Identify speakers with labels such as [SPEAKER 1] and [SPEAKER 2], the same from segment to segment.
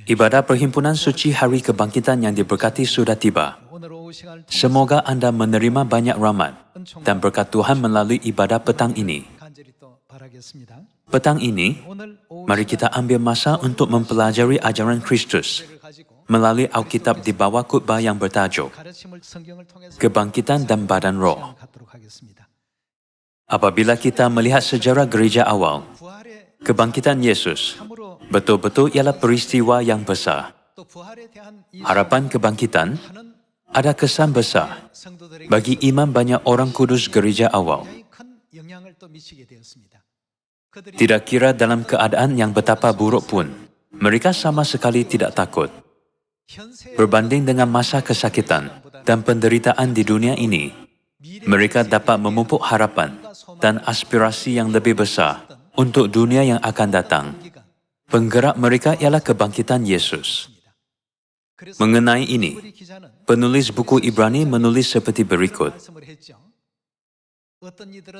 [SPEAKER 1] Ibadah Perhimpunan Suci Hari Kebangkitan yang diberkati sudah tiba. Semoga Anda menerima banyak rahmat dan berkat Tuhan melalui ibadah petang ini. Petang ini, mari kita ambil masa untuk mempelajari ajaran Kristus melalui Alkitab di bawah khutbah yang bertajuk Kebangkitan dan Badan Roh. Apabila kita melihat sejarah gereja awal, kebangkitan Yesus betul-betul ialah peristiwa yang besar. Harapan kebangkitan ada kesan besar bagi iman banyak orang kudus gereja awal. Tidak kira dalam keadaan yang betapa buruk pun, mereka sama sekali tidak takut. Berbanding dengan masa kesakitan dan penderitaan di dunia ini, mereka dapat memupuk harapan dan aspirasi yang lebih besar untuk dunia yang akan datang. Penggerak mereka ialah kebangkitan Yesus. Mengenai ini, penulis buku Ibrani menulis seperti berikut.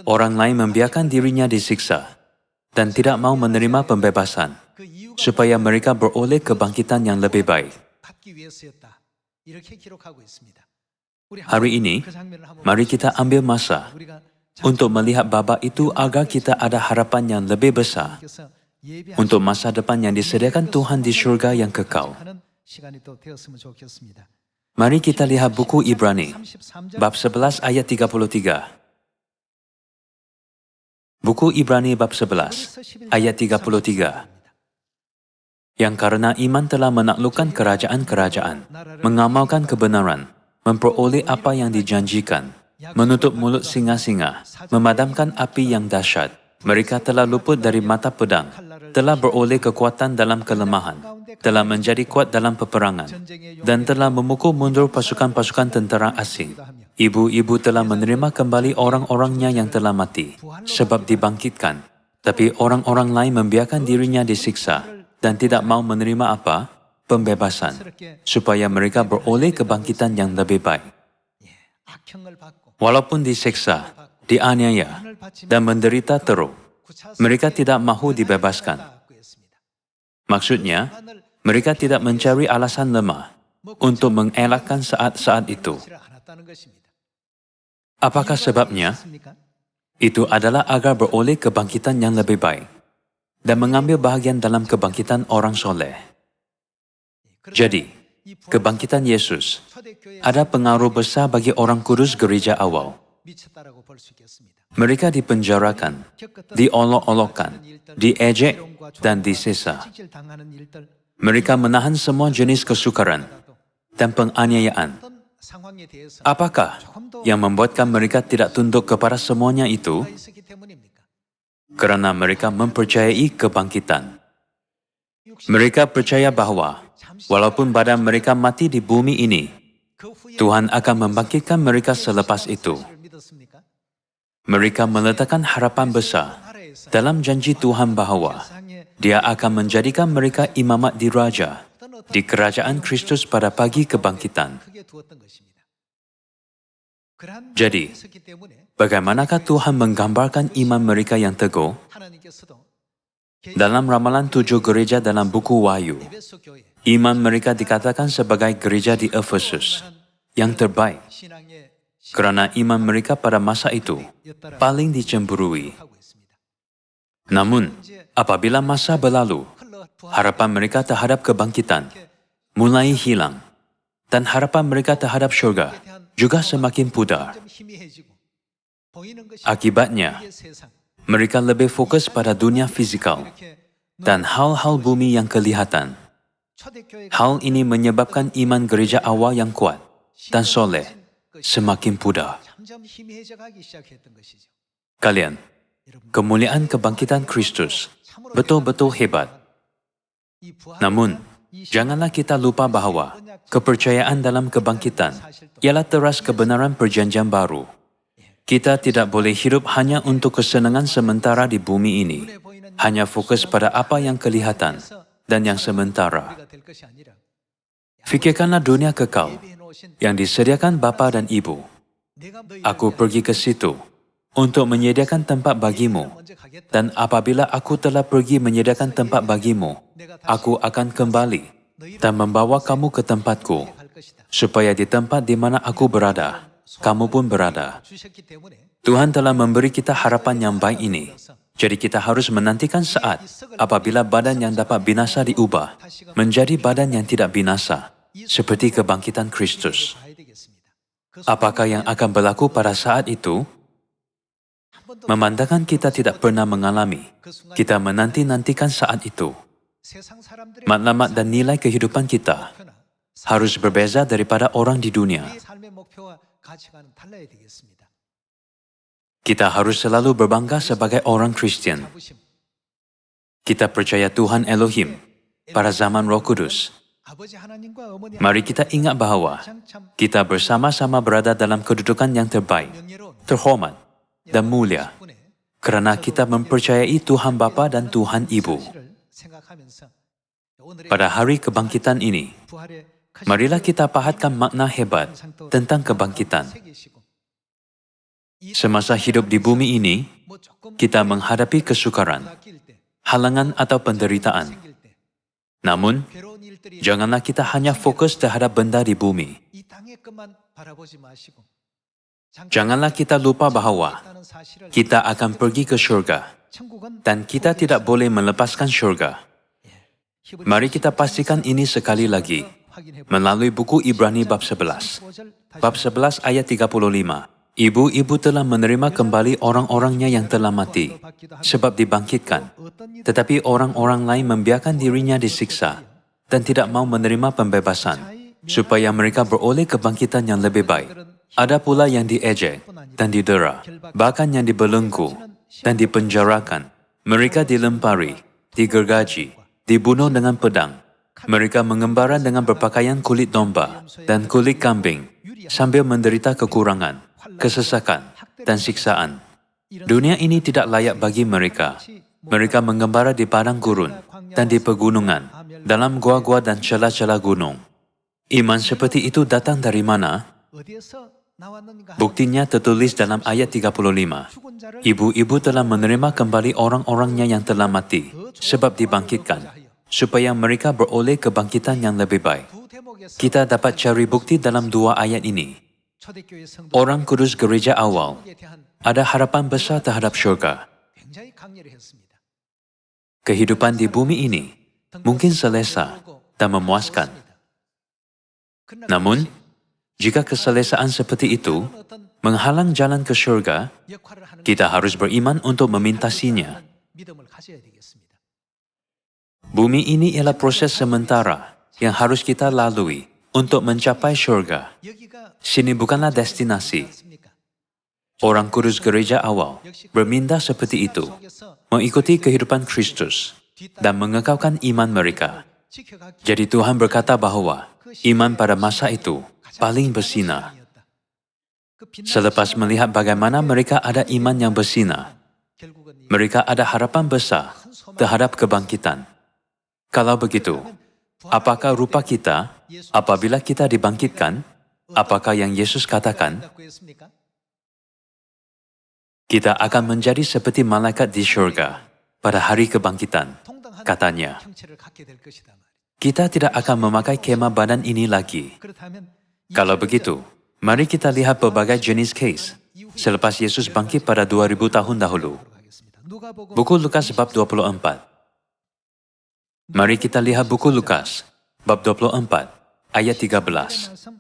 [SPEAKER 1] Orang lain membiarkan dirinya disiksa dan tidak mau menerima pembebasan, supaya mereka beroleh kebangkitan yang lebih baik. Hari ini, mari kita ambil masa untuk melihat babak itu agar kita ada harapan yang lebih besar untuk masa depan yang disediakan Tuhan di syurga yang kekal. Mari kita lihat buku Ibrani, bab 11 ayat 33. Buku Ibrani bab 11, ayat 33. Yang karena iman telah menaklukkan kerajaan-kerajaan, mengamalkan kebenaran, memperoleh apa yang dijanjikan, menutup mulut singa-singa, memadamkan api yang dahsyat. Mereka telah luput dari mata pedang, telah beroleh kekuatan dalam kelemahan, telah menjadi kuat dalam peperangan, dan telah memukul mundur pasukan-pasukan tentera asing. Ibu-ibu telah menerima kembali orang-orangnya yang telah mati, sebab dibangkitkan. Tapi orang-orang lain membiarkan dirinya disiksa, dan tidak mau menerima apa? Pembebasan, supaya mereka beroleh kebangkitan yang lebih baik. Walaupun disiksa, dianiaya, dan menderita teruk, mereka tidak mahu dibebaskan. Maksudnya, mereka tidak mencari alasan lemah untuk mengelakkan saat-saat itu. Apakah sebabnya? Itu adalah agar beroleh kebangkitan yang lebih baik dan mengambil bahagian dalam kebangkitan orang soleh. Jadi, kebangkitan Yesus ada pengaruh besar bagi orang kudus gereja awal. Mereka dipenjarakan, diolok-olokkan, diejek, dan disesa. Mereka menahan semua jenis kesukaran dan penganiayaan. Apakah yang membuatkan mereka tidak tunduk kepada semuanya itu? Karena mereka mempercayai kebangkitan. Mereka percaya bahwa, walaupun badan mereka mati di bumi ini, Tuhan akan membangkitkan mereka selepas itu. Mereka meletakkan harapan besar dalam janji Tuhan bahwa Dia akan menjadikan mereka imamat diraja di kerajaan Kristus pada pagi kebangkitan. Jadi, bagaimanakah Tuhan menggambarkan iman mereka yang teguh? Dalam ramalan 7 gereja dalam buku Wahyu, iman mereka dikatakan sebagai gereja di Efesus yang terbaik, kerana iman mereka pada masa itu paling dicemburui. Namun, apabila masa berlalu, harapan mereka terhadap kebangkitan mulai hilang, dan harapan mereka terhadap syurga juga semakin pudar. Akibatnya, mereka lebih fokus pada dunia fizikal dan hal-hal bumi yang kelihatan. Hal ini menyebabkan iman gereja awal yang kuat dan soleh semakin pudar. Kalian, kemuliaan kebangkitan Kristus betul-betul hebat. Namun, janganlah kita lupa bahwa kepercayaan dalam kebangkitan ialah teras kebenaran perjanjian baru. Kita tidak boleh hidup hanya untuk kesenangan sementara di bumi ini, hanya fokus pada apa yang kelihatan dan yang sementara. Fikirkanlah dunia kekal yang disediakan Bapa dan Ibu. Aku pergi ke situ untuk menyediakan tempat bagimu, dan apabila aku telah pergi menyediakan tempat bagimu, aku akan kembali dan membawa kamu ke tempatku, supaya di tempat di mana aku berada, kamu pun berada. Tuhan telah memberi kita harapan yang baik ini. Jadi kita harus menantikan saat apabila badan yang dapat binasa diubah menjadi badan yang tidak binasa, seperti kebangkitan Kristus. Apakah yang akan berlaku pada saat itu? Memandangkan kita tidak pernah mengalami, kita menanti-nantikan saat itu. Matlamat dan nilai kehidupan kita harus berbeza daripada orang di dunia. Kita harus selalu berbangga sebagai orang Kristen. Kita percaya Tuhan Elohim pada zaman Roh Kudus. Mari kita ingat bahwa kita bersama-sama berada dalam kedudukan yang terbaik, terhormat, dan mulia, kerana kita mempercayai Tuhan Bapa dan Tuhan Ibu. Pada hari kebangkitan ini, marilah kita pahatkan makna hebat tentang kebangkitan. Semasa hidup di bumi ini, kita menghadapi kesukaran, halangan atau penderitaan. Namun, janganlah kita hanya fokus terhadap benda di bumi. Janganlah kita lupa bahwa kita akan pergi ke syurga, dan kita tidak boleh melepaskan syurga. Mari kita pastikan ini sekali lagi, melalui buku Ibrani bab 11. Bab 11 ayat 35. Ibu-ibu telah menerima kembali orang-orangnya yang telah mati, sebab dibangkitkan. Tetapi orang-orang lain membiarkan dirinya disiksa, dan tidak mau menerima pembebasan, supaya mereka beroleh kebangkitan yang lebih baik. Ada pula yang diejek, dan didera, bahkan yang dibelenggu, dan dipenjarakan. Mereka dilempari, digergaji, dibunuh dengan pedang. Mereka mengembara dengan berpakaian kulit domba, dan kulit kambing, sambil menderita kekurangan, kesesakan, dan siksaan. Dunia ini tidak layak bagi mereka. Mereka mengembara di padang gurun dan di pegunungan, dalam gua-gua dan celah-celah gunung. Iman seperti itu datang dari mana? Buktinya tertulis dalam ayat 35. Ibu-ibu telah menerima kembali orang-orangnya yang telah mati, sebab dibangkitkan, supaya mereka beroleh kebangkitan yang lebih baik. Kita dapat cari bukti dalam dua ayat ini. Orang kudus gereja awal ada harapan besar terhadap syurga. Kehidupan di bumi ini mungkin selesa dan memuaskan. Namun, jika keselesaan seperti itu menghalang jalan ke syurga, kita harus beriman untuk memintasinya. Bumi ini ialah proses sementara yang harus kita lalui untuk mencapai syurga. Sini bukanlah destinasi. Orang kudus gereja awal berminda seperti itu, mengikuti kehidupan Kristus dan mengekalkan iman mereka. Jadi Tuhan berkata bahwa iman pada masa itu paling bersinar. Selepas melihat bagaimana mereka ada iman yang bersinar, mereka ada harapan besar terhadap kebangkitan. Kalau begitu, apakah rupa kita apabila kita dibangkitkan? Apakah yang Yesus katakan? Kita akan menjadi seperti malaikat di syurga pada hari kebangkitan, katanya. Kita tidak akan memakai kemah badan ini lagi. Kalau begitu, mari kita lihat berbagai jenis case selepas Yesus bangkit pada 2000 tahun dahulu. Buku Lukas bab 24. Mari kita lihat buku Lukas bab 24 ayat 13.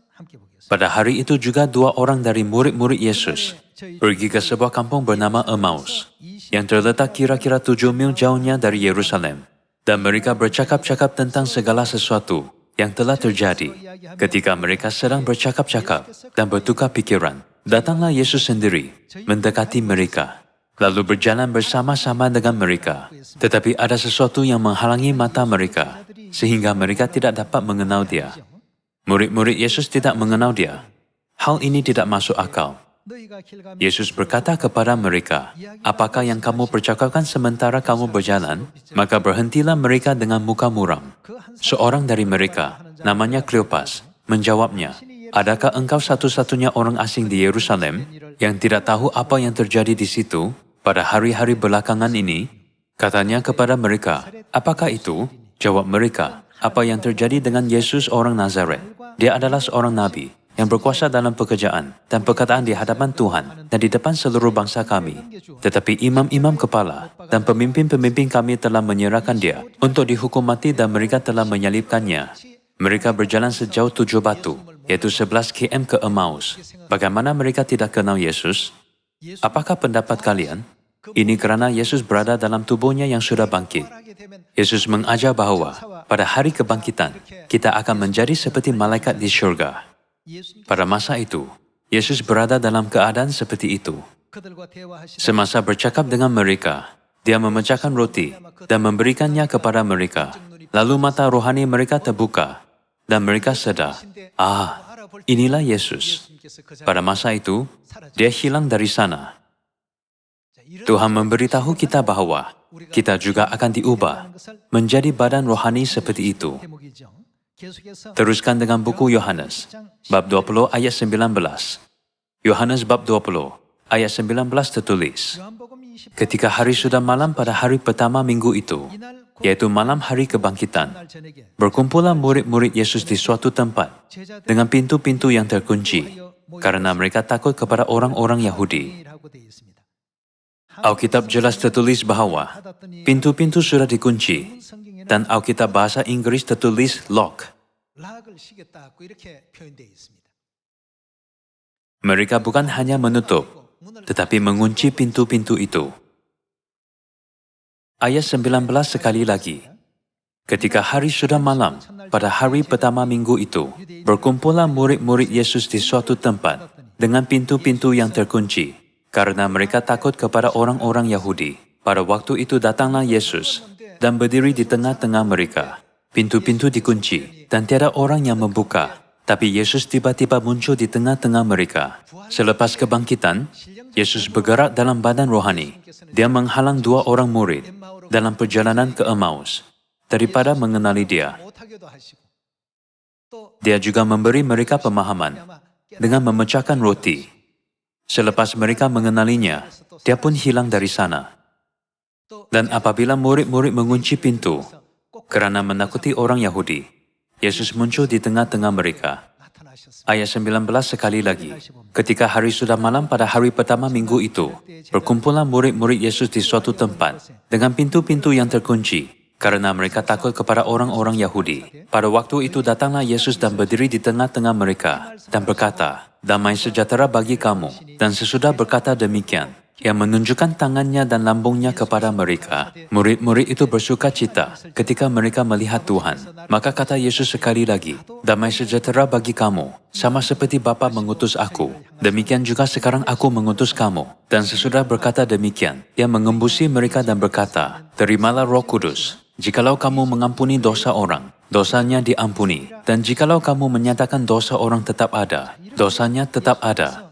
[SPEAKER 1] Pada hari itu juga dua orang dari murid-murid Yesus pergi ke sebuah kampung bernama Emmaus, yang terletak kira-kira 7 mil jauhnya dari Yerusalem. Dan mereka bercakap-cakap tentang segala sesuatu yang telah terjadi. Ketika mereka sedang bercakap-cakap dan bertukar pikiran, datanglah Yesus sendiri mendekati mereka, lalu berjalan bersama-sama dengan mereka. Tetapi ada sesuatu yang menghalangi mata mereka, sehingga mereka tidak dapat mengenal dia. Murid-murid Yesus tidak mengenal dia. Hal ini tidak masuk akal. Yesus berkata kepada mereka, "Apakah yang kamu percakapkan sementara kamu berjalan?" Maka berhentilah mereka dengan muka muram. Seorang dari mereka, namanya Kleopas, menjawabnya, "Adakah engkau satu-satunya orang asing di Yerusalem yang tidak tahu apa yang terjadi di situ pada hari-hari belakangan ini?" Katanya kepada mereka, "Apakah itu?" Jawab mereka, apa yang terjadi dengan Yesus orang Nazaret. Dia adalah seorang nabi yang berkuasa dalam pekerjaan dan perkataan di hadapan Tuhan dan di depan seluruh bangsa kami. Tetapi imam-imam kepala dan pemimpin-pemimpin kami telah menyerahkan dia untuk dihukum mati dan mereka telah menyalibkannya. Mereka berjalan sejauh 7 batu, yaitu 11 km ke Emmaus. Bagaimana mereka tidak kenal Yesus? Apakah pendapat kalian? Ini kerana Yesus berada dalam tubuhnya yang sudah bangkit. Yesus mengajar bahwa pada hari kebangkitan, kita akan menjadi seperti malaikat di syurga. Pada masa itu, Yesus berada dalam keadaan seperti itu. Semasa bercakap dengan mereka, dia memecahkan roti dan memberikannya kepada mereka. Lalu mata rohani mereka terbuka dan mereka sadar, inilah Yesus. Pada masa itu, dia hilang dari sana. Tuhan memberitahu kita bahwa kita juga akan diubah menjadi badan rohani seperti itu. Teruskan dengan buku Yohanes, bab 20 ayat 19. Yohanes bab 20, ayat 19 tertulis, ketika hari sudah malam pada hari pertama minggu itu, yaitu malam hari kebangkitan, berkumpullah murid-murid Yesus di suatu tempat dengan pintu-pintu yang terkunci, karena mereka takut kepada orang-orang Yahudi. Alkitab jelas tertulis bahwa pintu-pintu sudah dikunci, dan Alkitab bahasa Inggris tertulis lock. Mereka bukan hanya menutup, tetapi mengunci pintu-pintu itu. Ayat 19 sekali lagi. Ketika hari sudah malam, pada hari pertama minggu itu, berkumpullah murid-murid Yesus di suatu tempat dengan pintu-pintu yang terkunci, karena mereka takut kepada orang-orang Yahudi. Pada waktu itu datanglah Yesus dan berdiri di tengah-tengah mereka. Pintu-pintu dikunci dan tiada orang yang membuka. Tapi Yesus tiba-tiba muncul di tengah-tengah mereka. Selepas kebangkitan, Yesus bergerak dalam badan rohani. Dia menghalang 2 orang murid dalam perjalanan ke Emmaus daripada mengenali dia. Dia juga memberi mereka pemahaman dengan memecahkan roti. Selepas mereka mengenalinya, dia pun hilang dari sana. Dan apabila murid-murid mengunci pintu, kerana menakuti orang Yahudi, Yesus muncul di tengah-tengah mereka. Ayat 19 sekali lagi. Ketika hari sudah malam pada hari pertama minggu itu, berkumpullah murid-murid Yesus di suatu tempat dengan pintu-pintu yang terkunci, karena mereka takut kepada orang-orang Yahudi. Pada waktu itu datanglah Yesus dan berdiri di tengah-tengah mereka dan berkata, "Damai sejahtera bagi kamu." Dan sesudah berkata demikian, ia menunjukkan tangannya dan lambungnya kepada mereka. Murid-murid itu bersuka cita ketika mereka melihat Tuhan. Maka kata Yesus sekali lagi, "Damai sejahtera bagi kamu, sama seperti Bapa mengutus aku. Demikian juga sekarang aku mengutus kamu." Dan sesudah berkata demikian, ia mengembusi mereka dan berkata, "Terimalah Roh Kudus. Jikalau kamu mengampuni dosa orang, dosanya diampuni. Dan jikalau kamu menyatakan dosa orang tetap ada, dosanya tetap ada."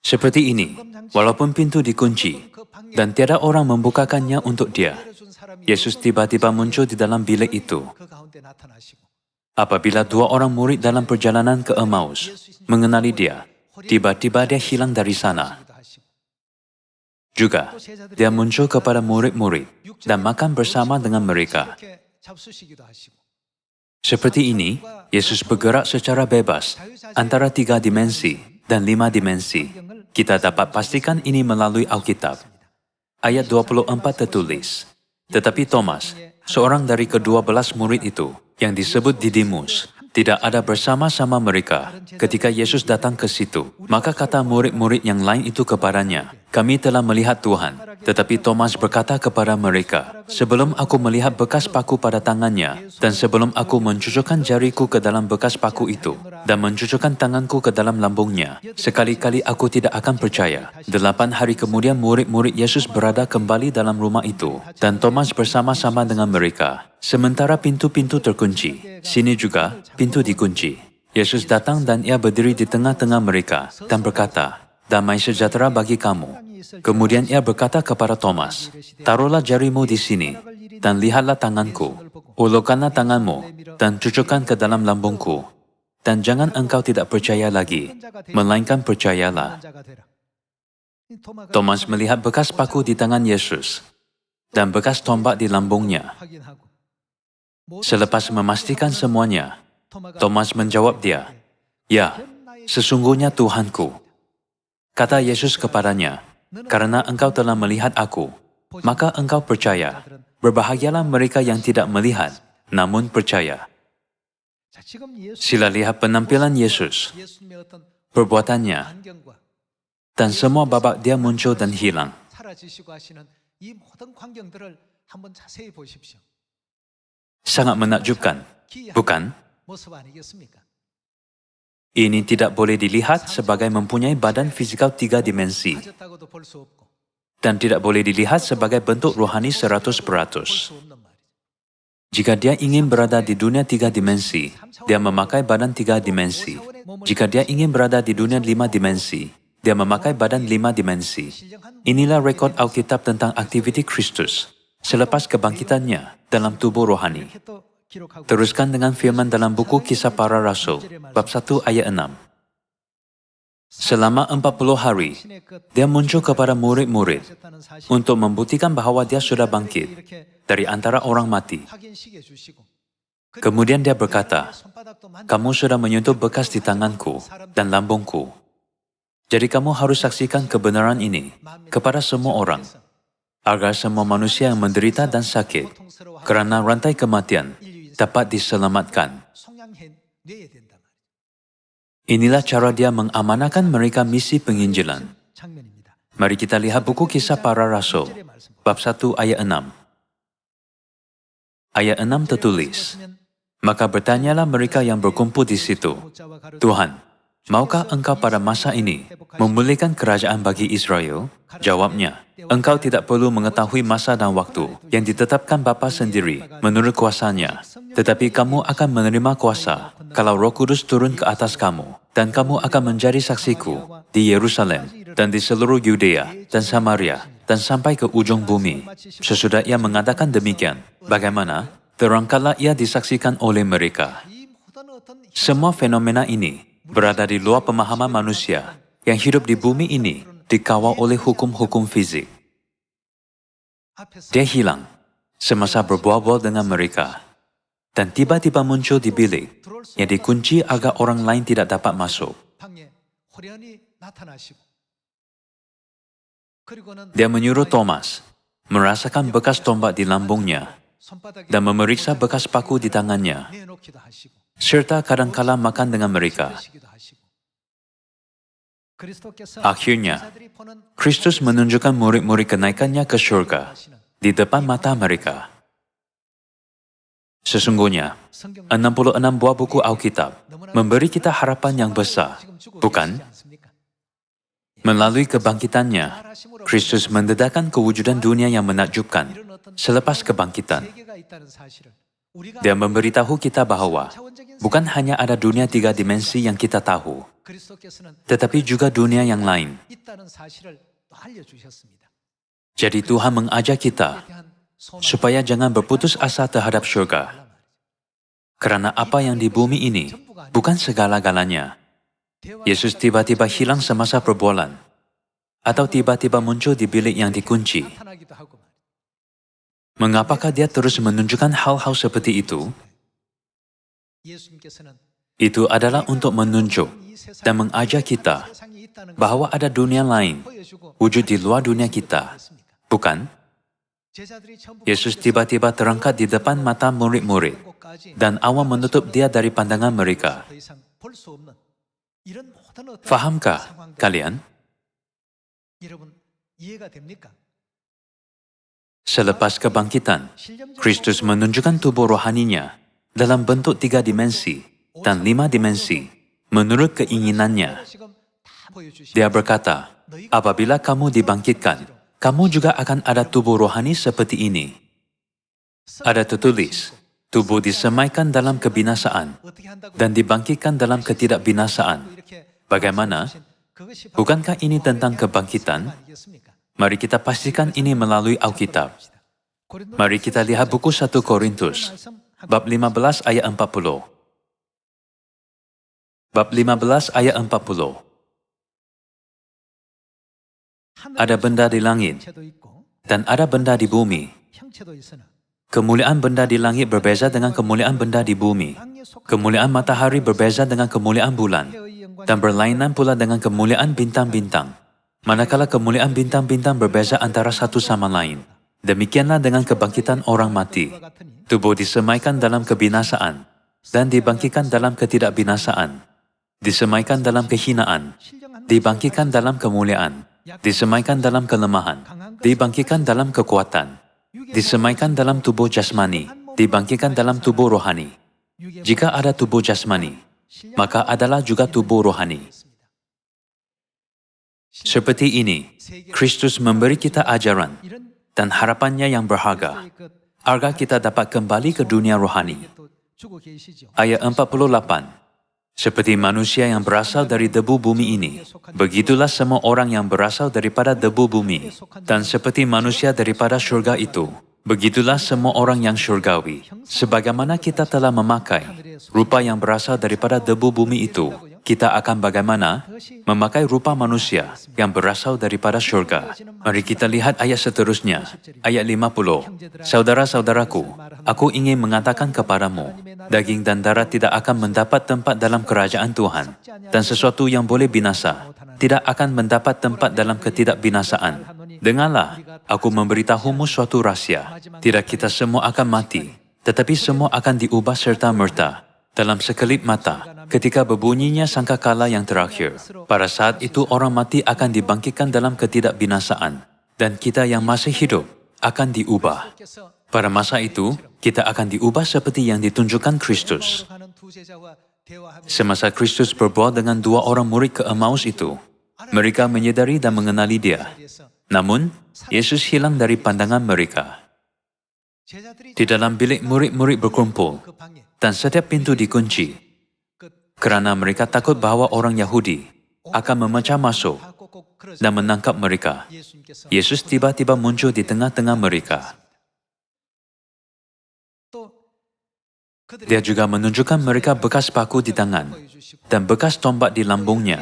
[SPEAKER 1] Seperti ini, walaupun pintu dikunci dan tiada orang membukakannya untuk dia, Yesus tiba-tiba muncul di dalam bilik itu. Apabila 2 orang murid dalam perjalanan ke Emmaus mengenali dia, tiba-tiba dia hilang dari sana. Juga, dia muncul kepada murid-murid dan makan bersama dengan mereka. Seperti ini, Yesus bergerak secara bebas antara 3 dimensi dan 5 dimensi. Kita dapat pastikan ini melalui Alkitab. Ayat 24 tertulis, "Tetapi Thomas, seorang dari ke-12 murid itu, yang disebut Didimus, tidak ada bersama-sama mereka ketika Yesus datang ke situ. Maka kata murid-murid yang lain itu kepadanya, 'Kami telah melihat Tuhan.' Tetapi Thomas berkata kepada mereka, 'Sebelum aku melihat bekas paku pada tangannya, dan sebelum aku mencucukkan jariku ke dalam bekas paku itu, dan mencucukkan tanganku ke dalam lambungnya, sekali-kali aku tidak akan percaya.' 8 hari kemudian murid-murid Yesus berada kembali dalam rumah itu, dan Thomas bersama-sama dengan mereka. Sementara pintu-pintu terkunci, sini juga pintu dikunci. Yesus datang dan ia berdiri di tengah-tengah mereka dan berkata, 'Damai sejahtera bagi kamu.' Kemudian ia berkata kepada Thomas, 'Taruhlah jarimu di sini, dan lihatlah tanganku. Ulurkanlah tanganmu, dan cucukkan ke dalam lambungku. Dan jangan engkau tidak percaya lagi, melainkan percayalah.' Thomas melihat bekas paku di tangan Yesus, dan bekas tombak di lambungnya. Selepas memastikan semuanya, Thomas menjawab dia, "Ya, sesungguhnya Tuhanku." Kata Yesus kepadanya, "Karena engkau telah melihat aku, maka engkau percaya. Berbahagialah mereka yang tidak melihat, namun percaya." Sila lihat penampilan Yesus, perbuatannya, dan semua babak dia muncul dan hilang. Sangat menakjubkan, bukan? Ini tidak boleh dilihat sebagai mempunyai badan fisikal 3 dimensi, dan tidak boleh dilihat sebagai bentuk rohani 100%. Jika dia ingin berada di dunia 3 dimensi, dia memakai badan 3 dimensi. Jika dia ingin berada di dunia 5 dimensi, dia memakai badan 5 dimensi. Inilah rekod Alkitab tentang aktiviti Kristus selepas kebangkitannya dalam tubuh rohani. Teruskan dengan firman dalam buku Kisah Para Rasul, bab 1 ayat 6. Selama 40 hari, dia muncul kepada murid-murid untuk membuktikan bahwa dia sudah bangkit dari antara orang mati. Kemudian dia berkata, "Kamu sudah menyentuh bekas di tanganku dan lambungku. Jadi kamu harus saksikan kebenaran ini kepada semua orang, agar semua manusia yang menderita dan sakit karena rantai kematian dapat diselamatkan." Inilah cara dia mengamanahkan mereka misi penginjilan. Mari kita lihat buku Kisah Para Rasul, bab 1 ayat 6. Ayat 6 tertulis, "Maka bertanyalah mereka yang berkumpul di situ, 'Tuhan, maukah engkau pada masa ini memulihkan kerajaan bagi Israel?' Jawabnya, 'Engkau tidak perlu mengetahui masa dan waktu yang ditetapkan Bapa sendiri menurut kuasanya. Tetapi kamu akan menerima kuasa kalau Roh Kudus turun ke atas kamu, dan kamu akan menjadi saksiku di Yerusalem dan di seluruh Yudea dan Samaria dan sampai ke ujung bumi.' Sesudah ia mengatakan demikian, bagaimana? Terangkatlah ia disaksikan oleh mereka." Semua fenomena ini berada di luar pemahaman manusia yang hidup di bumi ini dikawal oleh hukum-hukum fizik. Dia hilang semasa berbual-bual dengan mereka, dan tiba-tiba muncul di bilik yang dikunci agar orang lain tidak dapat masuk. Dia menyuruh Thomas merasakan bekas tombak di lambungnya dan memeriksa bekas paku di tangannya, serta kadangkala makan dengan mereka. Akhirnya, Kristus menunjukkan murid-murid kenaikannya ke surga di depan mata mereka. Sesungguhnya, 66 buah buku Alkitab memberi kita harapan yang besar, bukan? Melalui kebangkitannya, Kristus mendedahkan kewujudan dunia yang menakjubkan selepas kebangkitan. Dia memberitahu kita bahwa bukan hanya ada dunia 3 dimensi yang kita tahu, tetapi juga dunia yang lain. Jadi Tuhan mengajak kita supaya jangan berputus asa terhadap surga. Karena apa yang di bumi ini bukan segala-galanya. Yesus tiba-tiba hilang semasa perbualan, atau tiba-tiba muncul di bilik yang dikunci. Mengapakah dia terus menunjukkan hal-hal seperti itu? Itu adalah untuk menunjuk dan mengajak kita bahwa ada dunia lain, wujud di luar dunia kita, bukan? Yesus tiba-tiba terangkat di depan mata murid-murid, dan awan menutup dia dari pandangan mereka. Fahamkah kalian? Selepas kebangkitan, Kristus menunjukkan tubuh rohaninya dalam bentuk 3 dimensi dan 5 dimensi menurut keinginannya. Dia berkata, apabila kamu dibangkitkan, kamu juga akan ada tubuh rohani seperti ini. Ada tertulis, tubuh disemaikan dalam kebinasaan dan dibangkitkan dalam ketidakbinasaan. Bagaimana? Bukankah ini tentang kebangkitan? Mari kita pastikan ini melalui Alkitab. Mari kita lihat buku 1 Korintus, bab 15 ayat 40. Bab 15 ayat 40. Ada benda di langit, dan ada benda di bumi. Kemuliaan benda di langit berbeza dengan kemuliaan benda di bumi. Kemuliaan matahari berbeza dengan kemuliaan bulan, dan berlainan pula dengan kemuliaan bintang-bintang. Manakala kemuliaan bintang-bintang berbeza antara satu sama lain. Demikianlah dengan kebangkitan orang mati. Tubuh disemaikan dalam kebinasaan, dan dibangkitkan dalam ketidakbinasaan. Disemaikan dalam kehinaan, dibangkitkan dalam kemuliaan. Disemaikan dalam kelemahan, dibangkitkan dalam kekuatan. Disemaikan dalam tubuh jasmani, dibangkitkan dalam tubuh rohani. Jika ada tubuh jasmani, maka adalah juga tubuh rohani. Seperti ini, Kristus memberi kita ajaran dan harapannya yang berharga, agar kita dapat kembali ke dunia rohani. Ayat 48. Seperti manusia yang berasal dari debu bumi ini, begitulah semua orang yang berasal daripada debu bumi. Dan seperti manusia daripada syurga itu, begitulah semua orang yang syurgawi. Sebagaimana kita telah memakai rupa yang berasal daripada debu bumi itu, kita akan bagaimana memakai rupa manusia yang berasal daripada syurga. Mari kita lihat ayat seterusnya, ayat 50. Saudara-saudaraku, aku ingin mengatakan kepadamu, daging dan darah tidak akan mendapat tempat dalam kerajaan Tuhan, dan sesuatu yang boleh binasa tidak akan mendapat tempat dalam ketidakbinasaan. Dengarlah, aku memberitahumu suatu rahsia. Tidak kita semua akan mati, tetapi semua akan diubah serta merta dalam sekelip mata, ketika berbunyinya sangkakala yang terakhir. Pada saat itu orang mati akan dibangkitkan dalam ketidakbinasaan, dan kita yang masih hidup akan diubah. Pada masa itu, kita akan diubah seperti yang ditunjukkan Kristus. Semasa Kristus berbual dengan dua orang murid ke Emmaus itu, mereka menyadari dan mengenali Dia. Namun, Yesus hilang dari pandangan mereka. Di dalam bilik murid-murid berkumpul, dan setiap pintu dikunci, kerana mereka takut bahawa orang Yahudi akan memecah masuk dan menangkap mereka. Yesus tiba-tiba muncul di tengah-tengah mereka. Dia juga menunjukkan mereka bekas paku di tangan dan bekas tombak di lambungnya.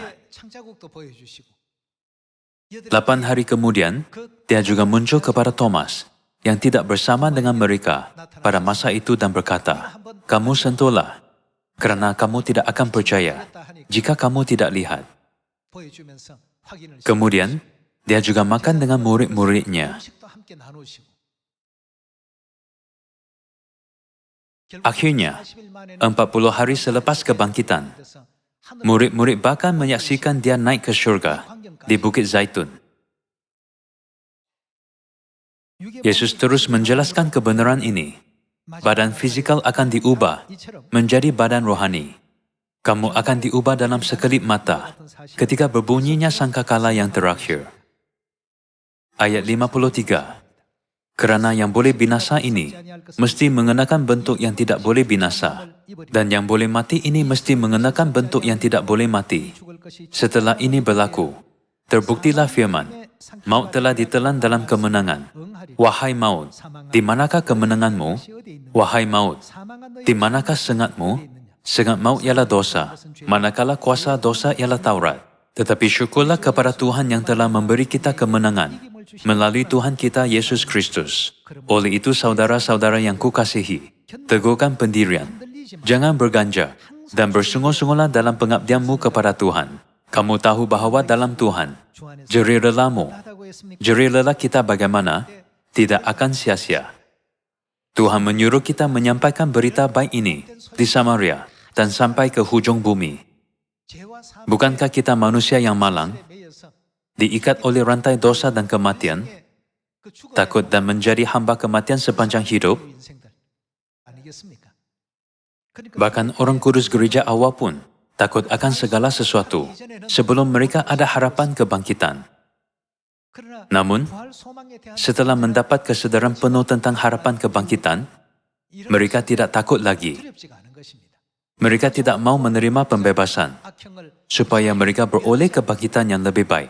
[SPEAKER 1] 8 hari kemudian, dia juga muncul kepada Thomas yang tidak bersama dengan mereka pada masa itu dan berkata, "Kamu sentuhlah, kerana kamu tidak akan percaya jika kamu tidak lihat." Kemudian, dia juga makan dengan murid-muridnya. Akhirnya, 40 hari selepas kebangkitan, murid-murid bahkan menyaksikan dia naik ke syurga di Bukit Zaitun. Yesus terus menjelaskan kebenaran ini. Badan fizikal akan diubah menjadi badan rohani. Kamu akan diubah dalam sekelip mata ketika berbunyinya sangkakala yang terakhir. Ayat 53. Kerana yang boleh binasa ini mesti mengenakan bentuk yang tidak boleh binasa, dan yang boleh mati ini mesti mengenakan bentuk yang tidak boleh mati. Setelah ini berlaku, terbuktilah firman, maut telah ditelan dalam kemenangan. Wahai maut, di manakah kemenanganmu? Wahai maut, di manakah sengatmu? Sengat maut ialah dosa, manakala kuasa dosa ialah Taurat. Tetapi syukurlah kepada Tuhan yang telah memberi kita kemenangan melalui Tuhan kita Yesus Kristus. Oleh itu, saudara-saudara yang kukasihi, teguhkan pendirian, jangan berganjak, dan bersungguh-sungguhlah dalam pengabdianmu kepada Tuhan. Kamu tahu bahawa dalam Tuhan, jerih lelah kita bagaimana, tidak akan sia-sia. Tuhan menyuruh kita menyampaikan berita baik ini di Samaria dan sampai ke hujung bumi. Bukankah kita manusia yang malang, diikat oleh rantai dosa dan kematian, takut dan menjadi hamba kematian sepanjang hidup? Bahkan orang kudus gereja awal pun takut akan segala sesuatu sebelum mereka ada harapan kebangkitan. Namun, setelah mendapat kesedaran penuh tentang harapan kebangkitan, mereka tidak takut lagi. Mereka tidak mau menerima pembebasan, supaya mereka beroleh kebangkitan yang lebih baik.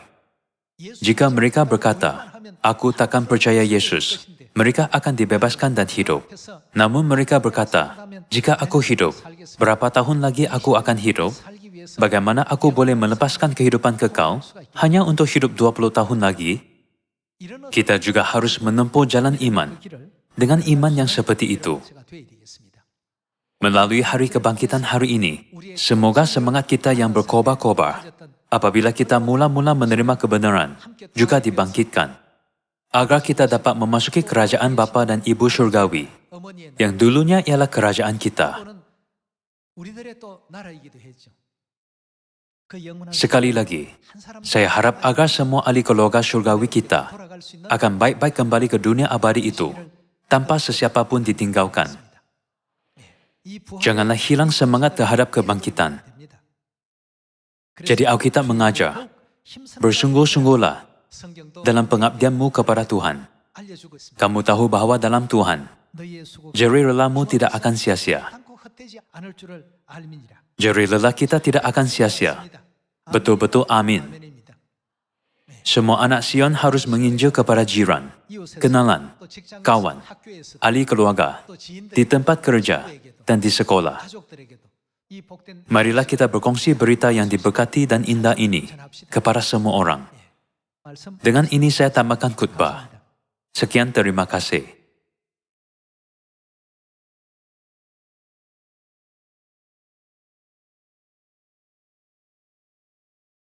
[SPEAKER 1] Jika mereka berkata, "Aku takkan percaya Yesus," mereka akan dibebaskan dan hidup. Namun mereka berkata, "Jika aku hidup, berapa tahun lagi aku akan hidup? Bagaimana aku boleh melepaskan kehidupan kekal hanya untuk hidup 20 tahun lagi?" Kita juga harus menempuh jalan iman Dengan iman yang seperti itu, melalui hari kebangkitan hari ini, semoga semangat kita yang berkobar-kobar apabila kita mula-mula menerima kebenaran juga dibangkitkan, agar kita dapat memasuki kerajaan Bapa dan Ibu Surgawi, yang dulunya ialah kerajaan kita. Sekali lagi, saya harap agar semua ahli keluarga surgawi kita akan baik-baik kembali ke dunia abadi itu, tanpa sesiapa pun ditinggalkan. Janganlah hilang semangat terhadap kebangkitan. Jadi Alkitab mengajar, bersungguh-sungguhlah dalam pengabdianmu kepada Tuhan. Kamu tahu bahwa dalam Tuhan, jerih relamu tidak akan sia-sia. Jerih lelah kita tidak akan sia-sia. Betul-betul amin. Semua anak Sion harus menginjil kepada jiran, kenalan, kawan, ahli keluarga, di tempat kerja, dan di sekolah. Marilah kita berkongsi berita yang diberkati dan indah ini kepada semua orang. Dengan ini saya tamatkan khutbah. Sekian, terima kasih.